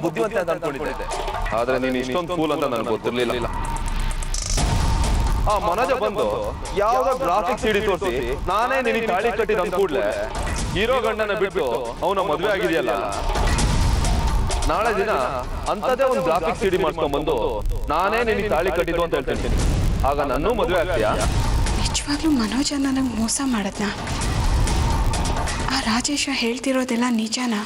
ಬುದ್ಧಿವಂತ ಅಂತ ಅನ್ಕೊಂಡಿದ್ದೆ, ಆದ್ರೆ ನೀನು ಇಷ್ಟೊಂದು ಫೂಲ್ ಅಂತ ನನಗೆ ಗೊತ್ತಿರ್ಲಿಲ್ಲ. ಆ ಮನೋಜ ಬಂದು ಯಾವ್ದೋ ಗ್ರಾಫಿಕ್ಸ್ ಸಿಡಿ ತೋರಿಸಿ ನಾನೇ ನಿನಗೆ ತಾಳಿ ಕಟ್ಟಿದ ಅಂದ ಕೂಡ್ಲೆ ಹೀರೋ ಗಂಡನ ಬಿಟ್ಟು ಅವನ ಮದುವೆ ಆಗಿದೆಯಲ್ಲ, ನಾಳೆ ದಿನ ಅಂತದೇ ಒಂದು ಗ್ರಾಫಿಕ್ಸ್ ಸಿಡಿ ಮಾಡ್ಕೊಂಡ್ ಬಂದು ನಾನೇ ನಿನಗೆ ತಾಳಿ ಕಟ್ಟಿದ್ದು ಅಂತ ಹೇಳ್ತೀನಿ. ಆಗ ನನ್ನೂ ಮದುವೆ ಆಗ್ತೀಯಾ? ನಿಜವಾಗ್ಲೂ ಮನೋಜ ನನಗೆ ಮೋಸ ಮಾಡದ್ನಾ? ಆ ರಾಜೇಶ ಹೇಳ್ತಿರೋದೆಲ್ಲ ನಿಜನಾ?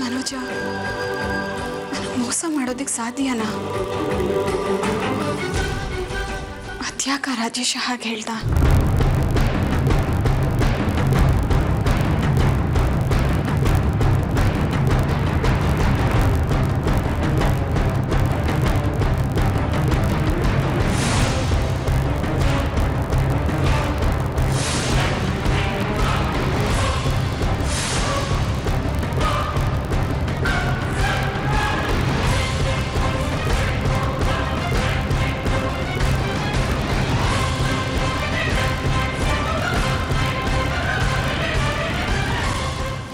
ಮನೋಜ ಮೋಸ ಮಾಡೋದಕ್ಕೆ ಸಾಧ್ಯನಾ? ಅದ್ಯಾಕ ರಾಜೇಶ ಹಾಗೆ ಹೇಳ್ದ?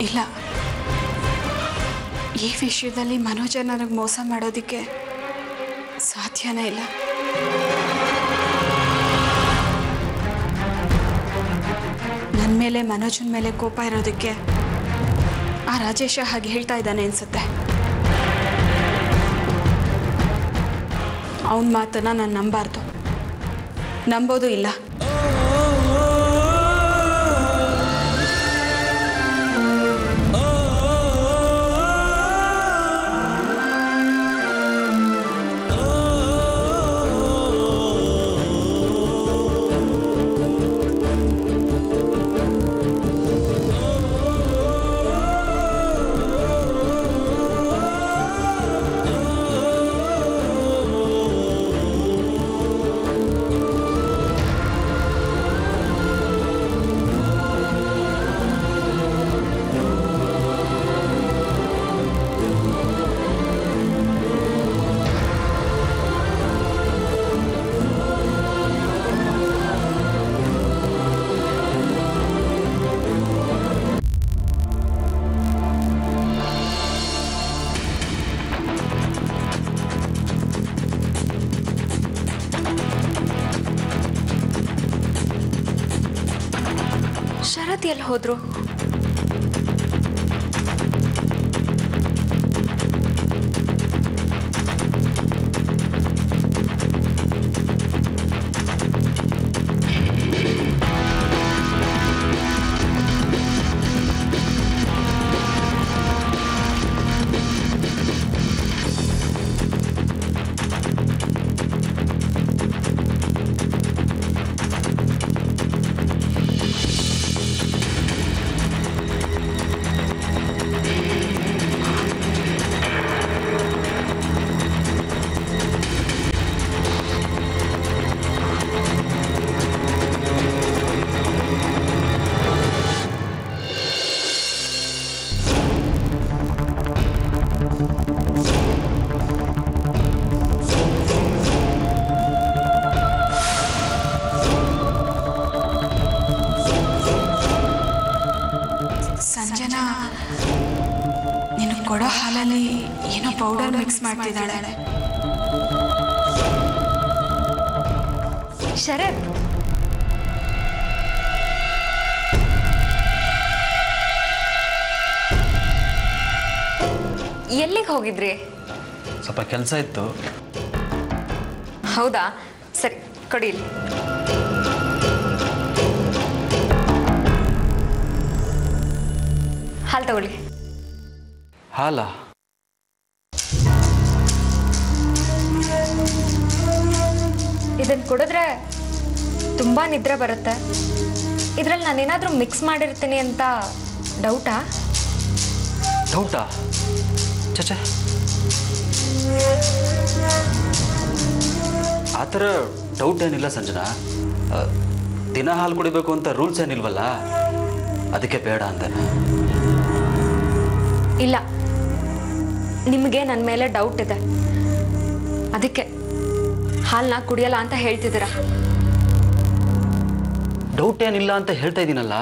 ಇಲ್ಲ, ಈ ವಿಷಯದಲ್ಲಿ ಮನೋಜ ನನಗೆ ಮೋಸ ಮಾಡೋದಕ್ಕೆ ಸಾಧ್ಯನೇ ಇಲ್ಲ. ನನ್ನ ಮೇಲೆ ಮನೋಜನ ಮೇಲೆ ಕೋಪ ಇರೋದಕ್ಕೆ ಆ ರಾಜೇಶ ಹಾಗೆ ಹೇಳ್ತಾ ಇದ್ದಾನೆ ಅನ್ಸುತ್ತೆ. ಅವನ ಮಾತನ್ನ ನಾನು ನಂಬಾರ್ದು, ನಂಬೋದು ಇಲ್ಲ. ಶರತ್ ಎಲ್ಲಿ ಹೋದ್ರು? ಸಂಜನಾ ನಿನಗೆ ಕೊಡೋ ಹಾಲಲ್ಲಿ ಏನೋ ಪೌಡರ್ ಮಿಕ್ಸ್ ಮಾಡ್ತಿದ್ದಾಳೆ. ಶರತ್, ಎಲ್ಲಿಗೆ ಹೋಗಿದ್ರಿ? ಸ್ವಲ್ಪ ಕೆಲಸ ಇತ್ತು, ಹೌದಾ, ಸರಿ ಕೊಡಿ ಇಲ್ಲಿ. ಹಾಲು ತಗೊಳ್ಳಿ. ಹಾಲ? ಇದನ್ನು ಕುಡಿದ್ರೆ ತುಂಬ ನಿದ್ರೆ ಬರುತ್ತೆ. ಇದರಲ್ಲಿ ನಾನೇನಾದರೂ ಮಿಕ್ಸ್ ಮಾಡಿರ್ತೀನಿ ಅಂತ ಡೌಟಾ? ಡೌಟಾ? ಚಚೆ, ಆ ಥರ ಡೌಟ್ ಏನಿಲ್ಲ ಸಂಜನಾ. ದಿನ ಹಾಲು ಕುಡಿಬೇಕು ಅಂತ ರೂಲ್ಸ್ ಏನಿಲ್ವಲ್ಲ, ಅದಕ್ಕೆ ಬೇಡ ಅಂತಾನೆ. ಇಲ್ಲ, ನಿಮಗೆ ನನ್ನ ಮೇಲೆ ಡೌಟ್ ಇದೆ, ಅದಕ್ಕೆ ಹಾಲನ್ನ ಕುಡಿಯಲ್ಲ ಅಂತ ಹೇಳ್ತಿದ್ದೀರಾ. ಡೌಟ್ ಏನಿಲ್ಲ ಅಂತ ಹೇಳ್ತಾ ಇದ್ದೀನಲ್ಲ.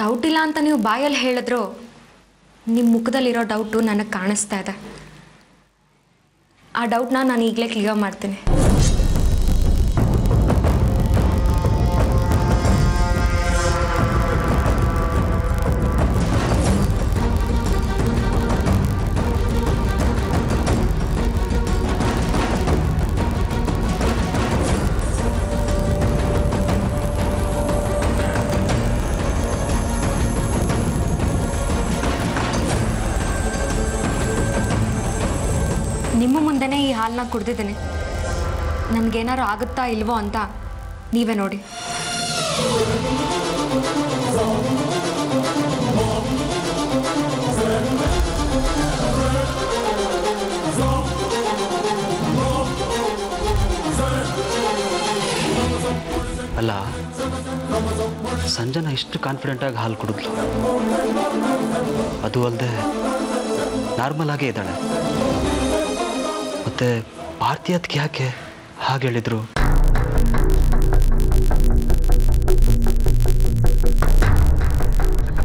ಡೌಟ್ ಇಲ್ಲ ಅಂತ ನೀವು ಬಾಯಲ್ಲಿ ಹೇಳಿದ್ರು ನಿಮ್ಮ ಮುಖದಲ್ಲಿರೋ ಡೌಟು ನನಗೆ ಕಾಣಿಸ್ತಾ ಇದೆ. ಆ ಡೌಟ್ನ ನಾನು ಈಗಲೇ ಕ್ಲಿಯರ್ ಮಾಡ್ತೀನಿ. ನಿಮ್ಮ ಮುಂದೆನೇ ಈ ಹಾಲನ್ನ ಕುಡ್ದಿದ್ದೀನಿ. ನನಗೇನಾರು ಆಗುತ್ತಾ ಇಲ್ವೋ ಅಂತ ನೀವೇ ನೋಡಿ. ಅಲ್ಲ, ಸಂಜನಾ ಇಷ್ಟು ಕಾನ್ಫಿಡೆಂಟಾಗಿ ಹಾಲು ಕುಡಿದ್ಲು. ಅದು ಅಲ್ಲದೆ ನಾರ್ಮಲ್ ಆಗೇ ಇದ್ದಾಳೆ. ಮತ್ತೆ ಭಾರತಿ ಅದಕ್ಕೆ ಯಾಕೆ ಹಾಗೆ ಹೇಳಿದ್ರು?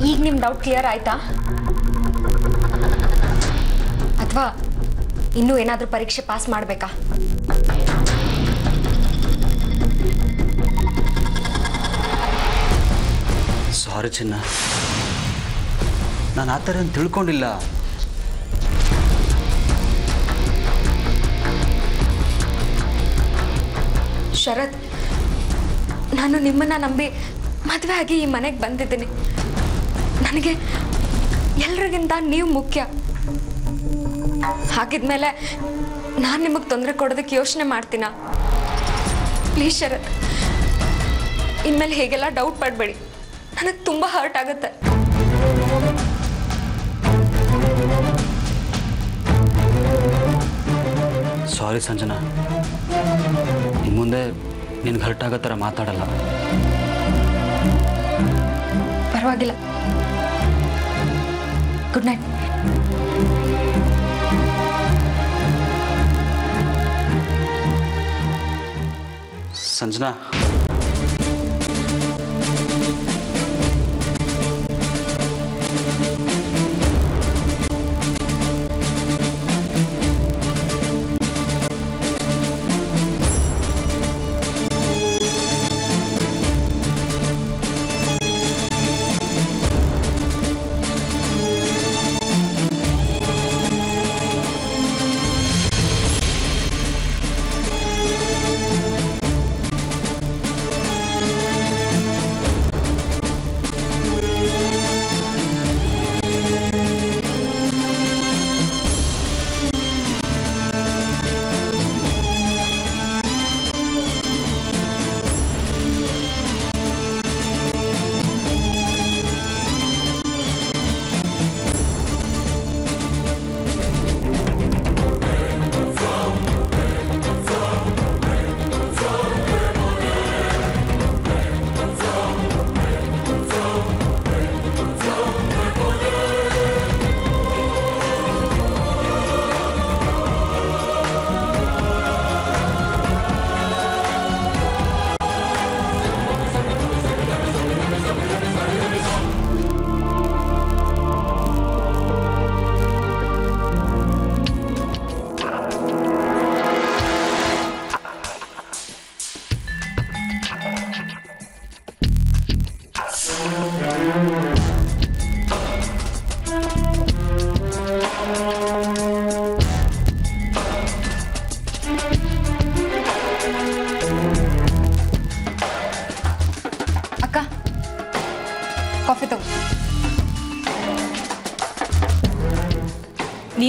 ಈಗ ನಿಮ್ಮ ಡೌಟ್ ಕ್ಲಿಯರ್ ಆಯ್ತಾ? ಅಥವಾ ಇನ್ನೂ ಏನಾದರೂ ಪರೀಕ್ಷೆ ಪಾಸ್ ಮಾಡಬೇಕಾ? ಸಾರಿ ಚಿನ್ನ, ನಾನು ಆ ಥರ ಏನು ತಿಳ್ಕೊಂಡಿಲ್ಲ. ಶರತ್, ನಾನು ನಿಮ್ಮನ್ನು ನಂಬಿ ಮದುವೆ ಆಗಿ ಈ ಮನೆಗೆ ಬಂದಿದ್ದೀನಿ. ನನಗೆ ಎಲ್ರಿಗಿಂತ ನೀವು ಮುಖ್ಯ. ಹಾಗಿದ್ಮೇಲೆ ನಾನು ನಿಮಗೆ ತೊಂದರೆ ಕೊಡೋದಕ್ಕೆ ಯೋಚನೆ ಮಾಡ್ತೀನ? ಪ್ಲೀಸ್ ಶರತ್, ಇನ್ಮೇಲೆ ಹೇಗೆಲ್ಲ ಡೌಟ್ ಪಡಬೇಡಿ. ನನಗೆ ತುಂಬ ಹರ್ಟ್ ಆಗುತ್ತೆ. ಸಾರಿ ಸಂಜನಾ, ಇನ್ನು ಮುಂದೆ ನಿನ್ಗೆ ಹರ್ಟ್ ಆಗೋ ಥರ ಮಾತಾಡಲ್ಲ. ಪರವಾಗಿಲ್ಲ. Good night. ಸಂಜನಾ,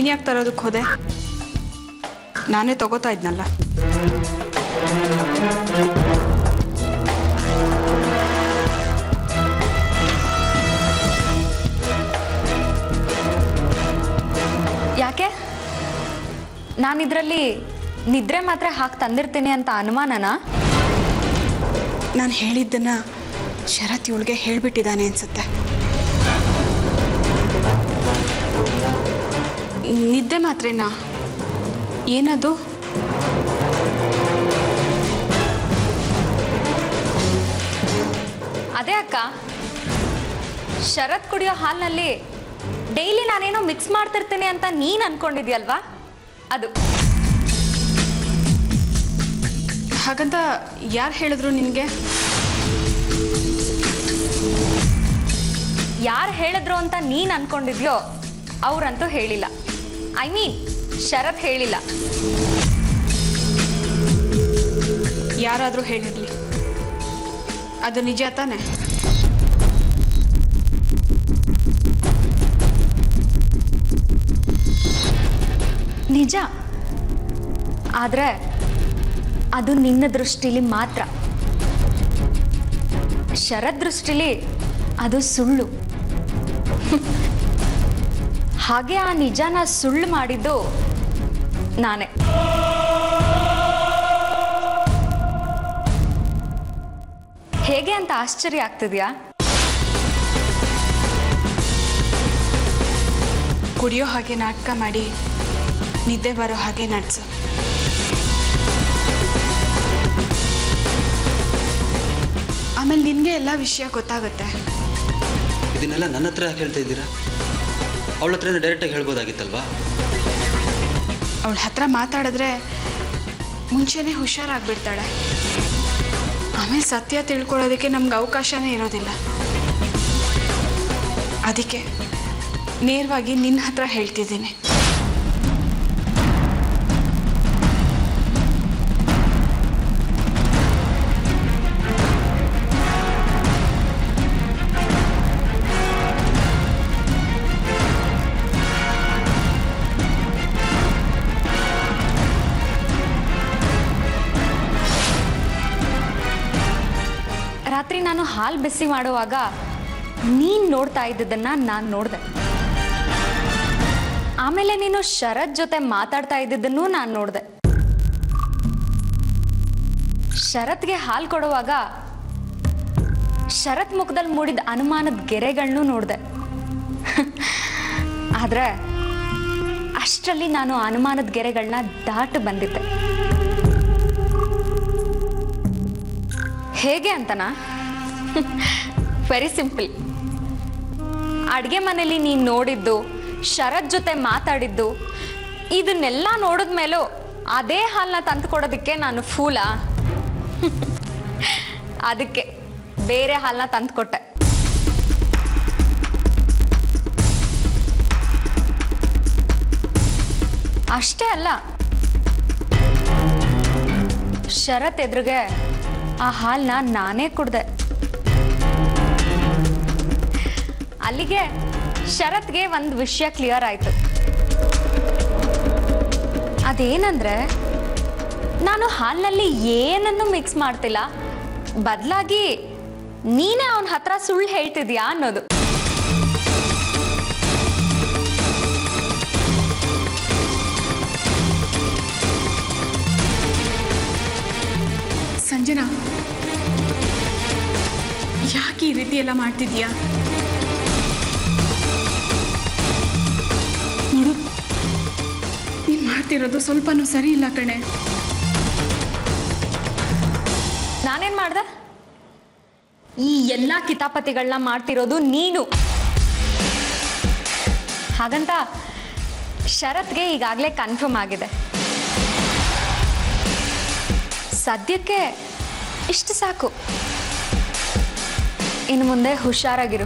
ನೀನು ಯಾಕೆ ತರೋದಕ್ಕೆ ಹೋದೆ? ನಾನೇ ತಗೋತಾ ಇದ್ನಲ್ಲ. ಯಾಕೆ? ನಾನಿದ್ರಲ್ಲಿ ನಿದ್ರೆ ಮಾತ್ರ ಹಾಕಿ ತಂದಿರ್ತೀನಿ ಅಂತ ಅನುಮಾನನಾ? ನಾನು ಹೇಳಿದ್ದನ್ನ ಶರತ್ ಇವಳಿಗೆ ಹೇಳ್ಬಿಟ್ಟಿದ್ದಾನೆ ಅನ್ಸುತ್ತೆ. ನಿದ್ದೆ ಮಾತ್ರೇನಾ? ಏನದು? ಅದೇ ಅಕ್ಕ, ಶರತ್ ಕುಡಿಯೋ ಹಾಲಿನಲ್ಲಿ ಡೈಲಿ ನಾನೇನೋ ಮಿಕ್ಸ್ ಮಾಡ್ತಿರ್ತೀನಿ ಅಂತ ನೀನು ಅನ್ಕೊಂಡಿದ್ಯಲ್ವಾ, ಅದು. ಹಾಗಂತ ಯಾರು ಹೇಳಿದ್ರು ನಿನಗೆ? ಯಾರು ಹೇಳಿದ್ರು ಅಂತ ನೀನು ಅನ್ಕೊಂಡಿದ್ಯೋ ಅವರಂತೂ ಹೇಳಿಲ್ಲ. ಐ ಮೀನ್ ಶರತ್ ಹೇಳಿಲ್ಲ. ಯಾರಾದರೂ ಹೇಳಿರಲಿ, ಅದು ನಿಜ ತಾನೆ? ನಿಜ. ಆದರೆ ಅದು ನಿನ್ನ ದೃಷ್ಟಿಲಿ ಮಾತ್ರ. ಶರತ್ ದೃಷ್ಟಿಲಿ ಅದು ಸುಳ್ಳು. ಹಾಗೆ ಆ ನಿಜನ ಸುಳ್ಳು ಮಾಡಿದ್ದು ನಾನೇ. ಹೇಗೆ ಅಂತ ಆಶ್ಚರ್ಯ ಆಗ್ತಿದ್ಯಾ? ಕುಡಿಯೋ ಹಾಗೆ ನಾಟಕ ಮಾಡಿ ನಿದ್ದೆ ಬರೋ ಹಾಗೆ ನಡ್ಸು. ಆಮೇಲೆ ನಿನಗೆ ಎಲ್ಲ ವಿಷಯ ಗೊತ್ತಾಗುತ್ತೆ. ಇದನ್ನೆಲ್ಲ ನನ್ನ ಹತ್ರ ಯಾಕೆ ಹೇಳ್ತಾ ಇದ್ದೀರಾ? ಅವಳ ಹತ್ರನೇ ಡೈರೆಕ್ಟಾಗಿ ಹೇಳ್ಬೋದಾಗಿತ್ತಲ್ವಾ? ಅವಳ ಹತ್ರ ಮಾತಾಡಿದ್ರೆ ಮುಂಚೆನೇ ಹುಷಾರಾಗ್ಬಿಡ್ತಾಳೆ. ಆಮೇಲೆ ಸತ್ಯ ತಿಳ್ಕೊಳ್ಳೋದಕ್ಕೆ ನಮ್ಗೆ ಅವಕಾಶನೇ ಇರೋದಿಲ್ಲ. ಅದಕ್ಕೆ ನೇರವಾಗಿ ನಿನ್ನ ಹತ್ರ ಹೇಳ್ತಿದ್ದೀನಿ. ರಾತ್ರಿ ನಾನು ಹಾಲು ಬಿಸಿ ಮಾಡುವಾಗ ನೀನು ನೋಡ್ತಾ ಇದ್ದದನ್ನ ನಾನು ನೋಡಿದೆ. ಆಮೇಲೆ ನೀನು ಶರತ್ ಜೊತೆ ಮಾತಾಡ್ತಾ ಇದ್ದದನ್ನೂ ನಾನು ನೋಡಿದೆ. ಶರತ್ಗೆ ಹಾಲು ಕೊಡುವಾಗ ಶರತ್ ಮುಖದಲ್ಲಿ ಮೂಡಿದ ಅನುಮಾನದ ಗೆರೆಗಳನ್ನೂ ನೋಡಿದೆ. ಆದರೆ ಅಷ್ಟರಲ್ಲಿ ನಾನು ಅನುಮಾನದ ಗೆರೆಗಳನ್ನ ದಾಟಿ ಬಂದಿದ್ದೆ. ಹೇಗೆ ಅಂತನಾ? Very simple. ಅಡುಗೆ ಮನೇಲಿ ನೀನು ನೋಡಿದ್ದು, ಶರತ್ ಜೊತೆ ಮಾತಾಡಿದ್ದು, ಇದನ್ನೆಲ್ಲ ನೋಡಿದ್ಮೇಲೂ ಅದೇ ಹಾಲನ್ನ ತಂದು ಕೊಡೋದಕ್ಕೆ ನಾನು ಫೂಲಾ? ಅದಕ್ಕೆ ಬೇರೆ ಹಾಲನ್ನ ತಂದು ಕೊಟ್ಟೆ. ಅಷ್ಟೇ ಅಲ್ಲ, ಶರತ್ ಎದುರಿಗೆ ಆ ಹಾಲನ್ನ ನಾನೇ ಕುಡ್ದೆ. ಅಲ್ಲಿಗೆ ಶರತ್ಗೆ ಒಂದು ವಿಷಯ ಕ್ಲಿಯರ್ ಆಯ್ತು. ಅದೇನಂದ್ರೆ, ನಾನು ಹಾಲಿನಲ್ಲಿ ಏನನ್ನು ಮಿಕ್ಸ್ ಮಾಡ್ತಿಲ್ಲ, ಬದಲಾಗಿ ನೀನೇ ಅವನ ಹತ್ರ ಸುಳ್ಳು ಹೇಳ್ತಿದ್ಯಾ ಅನ್ನೋದು. ಸಂಜನಾ, ಯಾಕೆ ಈ ರೀತಿ ಎಲ್ಲ ಮಾಡ್ತಿದ್ಯಾ? ನೋಡು, ನೀನು ಮಾಡ್ತಿರೋದು ಸ್ವಲ್ಪನೂ ಸರಿ ಇಲ್ಲ ಕಣೆ. ನಾನೇನ್ ಮಾಡ್ದೆ? ಈ ಎಲ್ಲ ಕಿತಾಪತಿಗಳನ್ನ ಮಾಡ್ತಿರೋದು ನೀನು. ಹಾಗಂತ ಶರತ್ಗೆ ಈಗಾಗಲೇ ಕನ್ಫರ್ಮ್ ಆಗಿದೆ. ಸದ್ಯಕ್ಕೆ ಇಷ್ಟು ಸಾಕು. ಇನ್ನು ಮುಂದೆ ಹುಷಾರಾಗಿರು.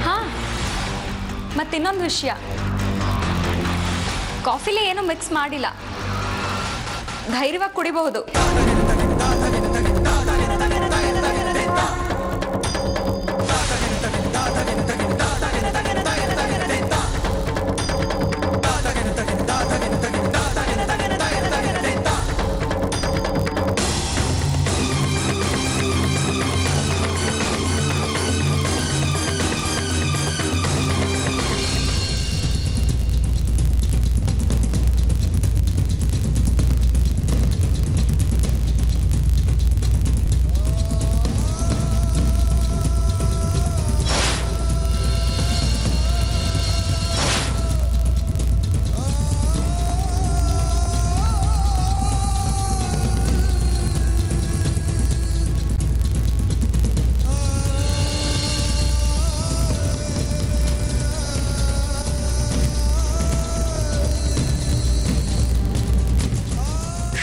ಹಾ, ಮತ್ತಿನ್ನೊಂದು ವಿಷಯ, ಕಾಫಿಲಿ ಏನು ಮಿಕ್ಸ್ ಮಾಡಿಲ್ಲ. ಧೈರ್ಯವಾಗಿ ಕುಡಿಬಹುದು.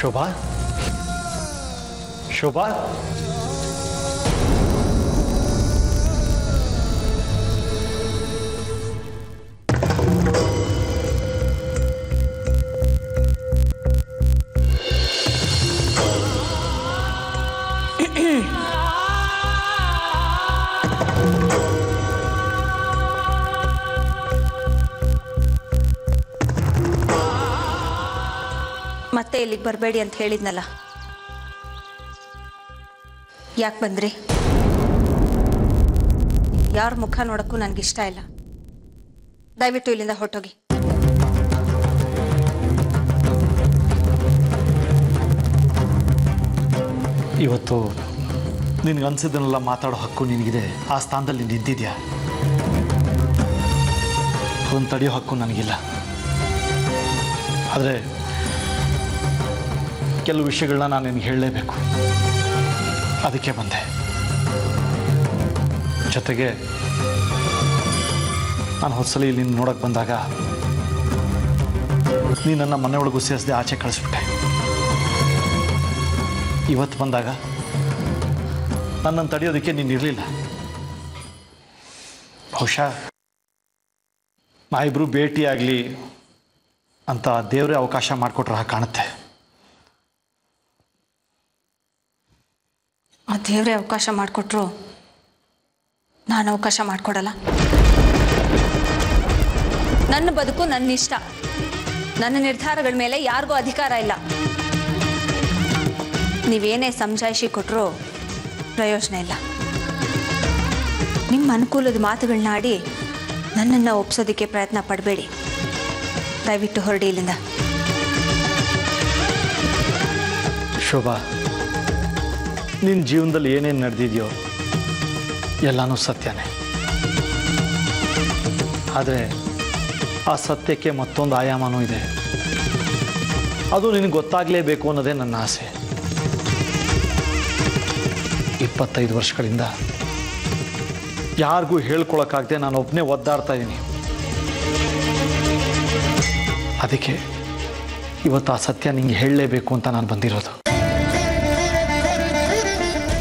ಶೋಭಾ ಶೋಭಾ ಮತ್ತೆ ಇಲ್ಲಿಗೆ ಬರಬೇಡಿ ಅಂತ ಹೇಳಿದ್ನಲ್ಲ, ಯಾಕೆ ಬಂದ್ರಿ? ಯಾರ ಮುಖ ನೋಡಕ್ಕೂ ನನಗಿಷ್ಟ ಇಲ್ಲ. ದಯವಿಟ್ಟು ಇಲ್ಲಿಂದ ಹೊರಟೋಗಿ. ಇವತ್ತು ನಿನಗೆ ಅನ್ಸಿದ್ದನ್ನೆಲ್ಲ ಮಾತಾಡೋ ಹಕ್ಕು ನಿನಗಿದೆ. ಆ ಸ್ಥಾನದಲ್ಲಿ ನೀನು ನಿಂತಿದ್ಯಾ. ಅದನ್ನು ತಡೆಯೋ ಹಕ್ಕು ನನಗಿಲ್ಲ. ಆದರೆ ಕೆಲವು ವಿಷಯಗಳನ್ನ ನಾನು ನಿನಗೆ ಹೇಳಲೇಬೇಕು. ಅದಕ್ಕೆ ಬಂದೆ. ಜೊತೆಗೆ ನಾನು ಹೊಸಲ ಇಲ್ಲಿ ನೋಡೋಕ್ಕೆ ಬಂದಾಗ ನೀನು ನನ್ನ ಮನೆ ಒಳಗೂ ಸೇರಿಸದೆ ಆಚೆ ಕಳಿಸ್ಬಿಟ್ಟೆ. ಇವತ್ತು ಬಂದಾಗ ನನ್ನನ್ನು ತಡೆಯೋದಕ್ಕೆ ನೀನು ಇರಲಿಲ್ಲ. ಬಹುಶಃ ನಾವಿಬ್ಬರು ಭೇಟಿಯಾಗಲಿ ಅಂತ ದೇವರೇ ಅವಕಾಶ ಮಾಡಿಕೊಟ್ರೆ ಕಾಣುತ್ತೆ. ಆ ದೇವರೇ ಅವಕಾಶ ಮಾಡಿಕೊಟ್ರು ನಾನು ಅವಕಾಶ ಮಾಡಿಕೊಡಲ್ಲ. ನನ್ನ ಬದುಕು ನನ್ನ ಇಷ್ಟ. ನನ್ನ ನಿರ್ಧಾರಗಳ ಮೇಲೆ ಯಾರಿಗೂ ಅಧಿಕಾರ ಇಲ್ಲ. ನೀವೇನೇ ಸಮಜಾಯಿಷಿ ಕೊಟ್ಟರು ಪ್ರಯೋಜನ ಇಲ್ಲ. ನಿಮ್ಮ ಅನುಕೂಲದ ಮಾತುಗಳನ್ನ ಆಡಿ ನನ್ನನ್ನು ಒಪ್ಸೋದಕ್ಕೆ ಪ್ರಯತ್ನ ಪಡಬೇಡಿ. ದಯವಿಟ್ಟು ಹೊರಡಿ ಇಲ್ಲಿಂದ. ಶೋಭಾ, ನಿನ್ನ ಜೀವನದಲ್ಲಿ ಏನೇನು ನಡೆದಿದೆಯೋ ಎಲ್ಲನೂ ಸತ್ಯನೇ. ಆದರೆ ಆ ಸತ್ಯಕ್ಕೆ ಮತ್ತೊಂದು ಆಯಾಮನೂ ಇದೆ. ಅದು ನಿನಗೆ ಗೊತ್ತಾಗಲೇಬೇಕು ಅನ್ನೋದೇ ನನ್ನ ಆಸೆ. 25 ವರ್ಷಗಳಿಂದ ಯಾರಿಗೂ ಹೇಳ್ಕೊಳಕ್ಕಾಗದೆ ನಾನು ಒಬ್ಬನೇ ಒದ್ದಾಡ್ತಾ ಇದ್ದೀನಿ. ಅದಕ್ಕೆ ಇವತ್ತು ಆ ಸತ್ಯ ನಿಂಗೆ ಹೇಳಲೇಬೇಕು ಅಂತ ನಾನು ಬಂದಿರೋದು.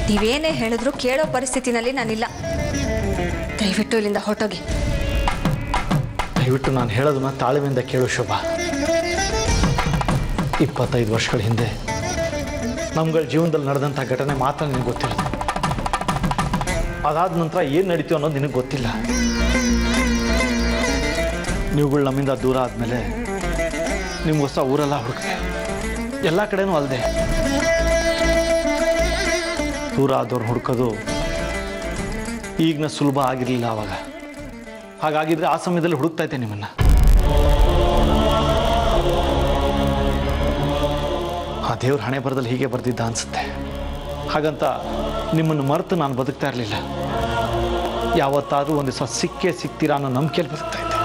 ನೀವೇನೇ ಹೇಳಿದ್ರು ಕೇಳೋ ಪರಿಸ್ಥಿತಿನಲ್ಲಿ ನಾನಿಲ್ಲ. ದಯವಿಟ್ಟು ಇಲ್ಲಿಂದ ಹೊರಟೋಗಿ. ದಯವಿಟ್ಟು ನಾನು ಹೇಳೋದನ್ನ ತಾಳ್ಮೆಯಿಂದ ಕೇಳು ಶೋಭಾ. 25 ವರ್ಷಗಳ ಹಿಂದೆ ನಮ್ಗಳ ಜೀವನದಲ್ಲಿ ನಡೆದಂಥ ಘಟನೆ ಮಾತ್ರ ನಿನಗೆ ಗೊತ್ತಿರೋದು. ಅದಾದ ನಂತರ ಏನು ನಡೀತು ಅನ್ನೋದು ನಿನಗೆ ಗೊತ್ತಿಲ್ಲ. ನೀವುಗಳು ನಮ್ಮಿಂದ ದೂರ ಆದಮೇಲೆ ನಿಮ್ಗೋಸ್ಕರ ಊರೆಲ್ಲ ಹುಡುಕ್ತೆ. ಎಲ್ಲ ಕಡೆನೂ ಅಲ್ಲದೆ ದೂರ ಆದವ್ರು ಹುಡುಕೋದು ಈಗಿನ ಸುಲಭ ಆಗಿರಲಿಲ್ಲ ಆವಾಗ. ಹಾಗಾಗಿದ್ರೆ ಆ ಸಮಯದಲ್ಲಿ ಹುಡುಕ್ತಾ ಇದ್ದೆ ನಿಮ್ಮನ್ನು. ಆ ದೇವ್ರ ಹಣೆ ಬರದಲ್ಲಿ ಹೀಗೆ ಬರ್ದಿದ್ದ ಅನಿಸುತ್ತೆ. ಹಾಗಂತ ನಿಮ್ಮನ್ನು ಮರೆತು ನಾನು ಬದುಕ್ತಾ ಇರಲಿಲ್ಲ. ಯಾವತ್ತಾದರೂ ಒಂದು ದಿವಸ ಸಿಕ್ಕೇ ಸಿಗ್ತೀರಾ ಅನ್ನೋ ನಂಬಿಕೆಯಲ್ಲಿ ಬದುಕ್ತಾ ಇದ್ದೆ.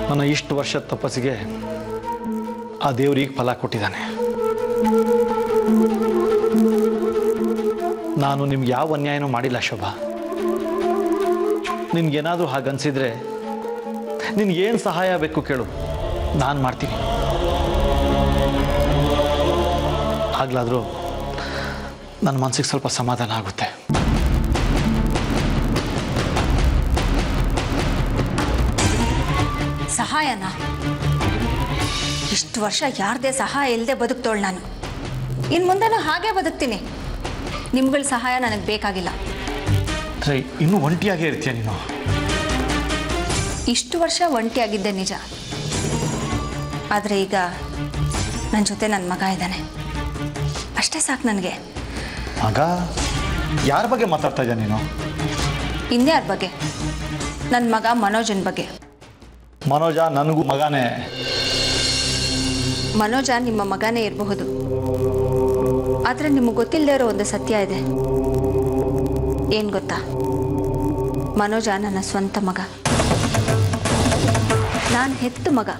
ನನ್ನ ಇಷ್ಟು ವರ್ಷದ ತಪಸ್ಸಿಗೆ ಆ ದೇವ್ರಿಗೆ ಫಲ ಕೊಟ್ಟಿದ್ದಾನೆ. ನಾನು ನಿಮ್ಗೆ ಯಾವ ಅನ್ಯಾಯನೂ ಮಾಡಿಲ್ಲ ಶೋಭಾ. ನಿನ್ಗೇನಾದರೂ ಹಾಗನ್ಸಿದ್ರೆ ನಿನ್ಗೇನು ಸಹಾಯ ಬೇಕು ಕೇಳು, ನಾನು ಮಾಡ್ತೀನಿ. ಆಗ್ಲಾದರೂ ನನ್ನ ಮನಸ್ಸಿಗೆ ಸ್ವಲ್ಪ ಸಮಾಧಾನ ಆಗುತ್ತೆ. ಸಹಾಯನಾ? ಇಷ್ಟು ವರ್ಷ ಯಾರದೇ ಸಹಾಯ ಇಲ್ಲದೆ ಬದುಕ್ತೋಳು ನಾನು. ಇನ್ನು ಮುಂದೆನೂ ಹಾಗೇ ಬದುಕ್ತೀನಿ. ನಿಮ್ಗಳ ಸಹಾಯ ನನಗೆ ಬೇಕಾಗಿಲ್ಲ. ಇನ್ನೂ ಒಂಟಿಯಾಗೇ ಇರ್ತೀಯ ನೀನು? ಇಷ್ಟು ವರ್ಷ ಒಂಟಿಯಾಗಿದ್ದೆ ನಿಜ. ಆದರೆ ಈಗ ನನ್ನ ಜೊತೆ ನನ್ನ ಮಗ ಇದ್ದಾನೆ, ಅಷ್ಟೇ ಸಾಕು ನನಗೆ. ಮಗ? ಯಾರ ಬಗ್ಗೆ ಮಾತಾಡ್ತಾ ಇದ್ದ ನೀನು? ಇನ್ಯಾರ ಬಗ್ಗೆ? ನನ್ನ ಮಗ ಮನೋಜನ ಬಗ್ಗೆ. ಮನೋಜ ನನಗೂ ಮಗನೇ. ಮನೋಜ ನಿಮ್ಮ ಮಗನೇ ಇರಬಹುದು, ಆದರೆ ನಿಮಗೆ ಗೊತ್ತಿಲ್ಲದೆ ಇರೋ ಒಂದು ಸತ್ಯ ಇದೆ. ಏನು ಗೊತ್ತಾ? ಮನೋಜ ನನ್ನ ಸ್ವಂತ ಮಗ, ನಾನು ಹೆತ್ತ ಮಗ.